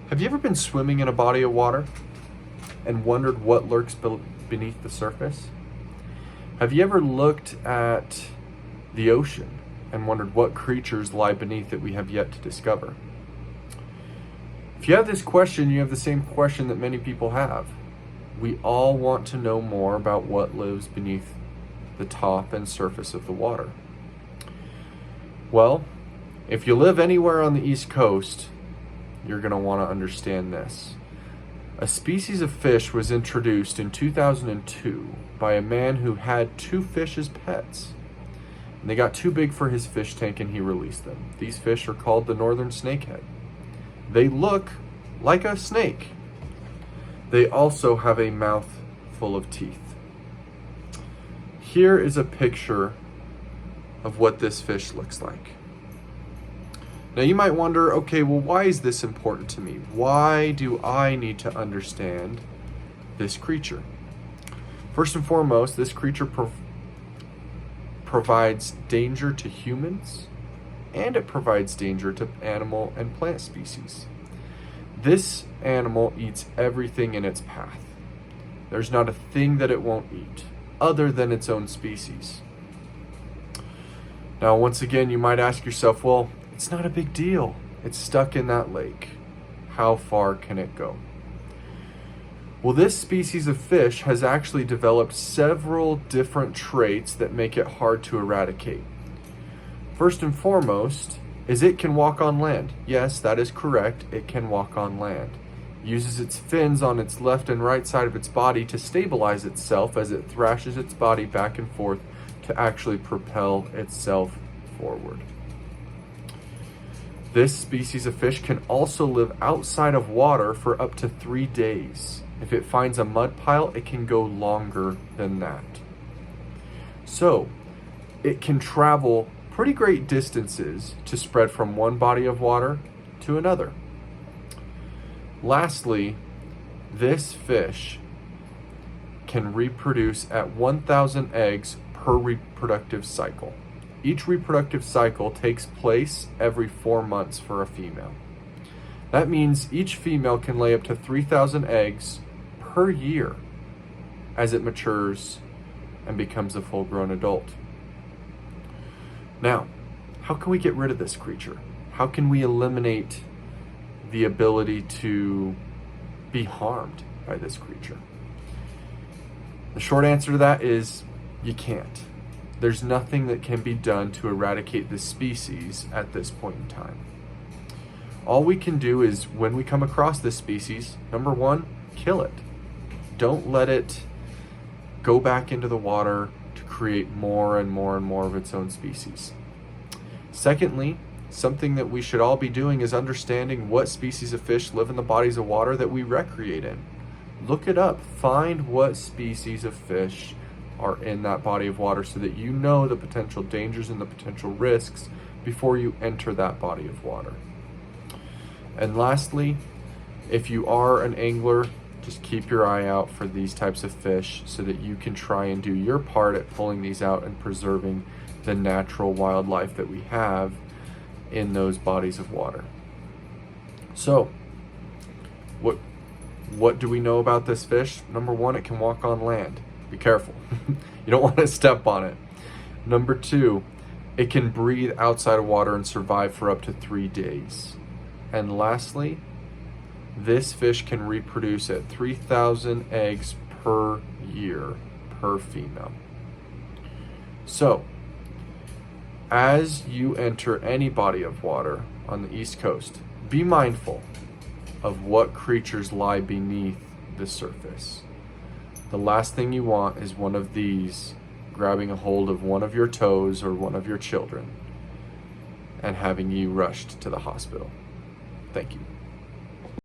Have you ever been swimming in a body of water and wondered what lurks beneath the surface? Have you ever looked at the ocean and wondered what creatures lie beneath that we have yet to discover? If you have this question, you have the same question that many people have. We all want to know more about what lives beneath the top and surface of the water. Well, if you live anywhere on the East Coast, you're going to want to understand this. A species of fish was introduced in 2002 by a man who had two fish as pets. And they got too big for his fish tank and he released them. These fish are called the northern snakehead. They look like a snake. They also have a mouth full of teeth. Here is a picture of what this fish looks like. Now you might wonder, okay, well, why is this important to me? Why do I need to understand this creature? First and foremost, this creature provides danger to humans, and it provides danger to animal and plant species. This animal eats everything in its path. There's not a thing that it won't eat, other than its own species. Now, once again, you might ask yourself, well, it's not a big deal. It's stuck in that lake. How far can it go? Well, this species of fish has actually developed several different traits that make it hard to eradicate. First and foremost is it can walk on land. Yes, that is correct. It can walk on land. It uses its fins on its left and right side of its body to stabilize itself as it thrashes its body back and forth to actually propel itself forward. This species of fish can also live outside of water for up to 3 days. If it finds a mud pile, it can go longer than that. So, it can travel pretty great distances to spread from one body of water to another. Lastly, this fish can reproduce at 1,000 eggs per reproductive cycle. Each reproductive cycle takes place every 4 months for a female. That means each female can lay up to 3,000 eggs per year as it matures and becomes a full-grown adult. Now, how can we get rid of this creature? How can we eliminate the ability to be harmed by this creature? The short answer to that is you can't. There's nothing that can be done to eradicate this species at this point in time. All we can do is, when we come across this species, number one, kill it. Don't let it go back into the water to create more and more and more of its own species. Secondly, something that we should all be doing is understanding what species of fish live in the bodies of water that we recreate in. Look it up. Find what species of fish are in that body of water so that you know the potential dangers and the potential risks before you enter that body of water. And lastly, if you are an angler, just keep your eye out for these types of fish so that you can try and do your part at pulling these out and preserving the natural wildlife that we have in those bodies of water. So, what do we know about this fish? Number one, it can walk on land. Be careful. You don't want to step on it. Number two, it can breathe outside of water and survive for up to 3 days. And lastly, this fish can reproduce at 3,000 eggs per year per female. So, as you enter any body of water on the East Coast, be mindful of what creatures lie beneath the surface. The last thing you want is one of these grabbing a hold of one of your toes or one of your children and having you rushed to the hospital. Thank you.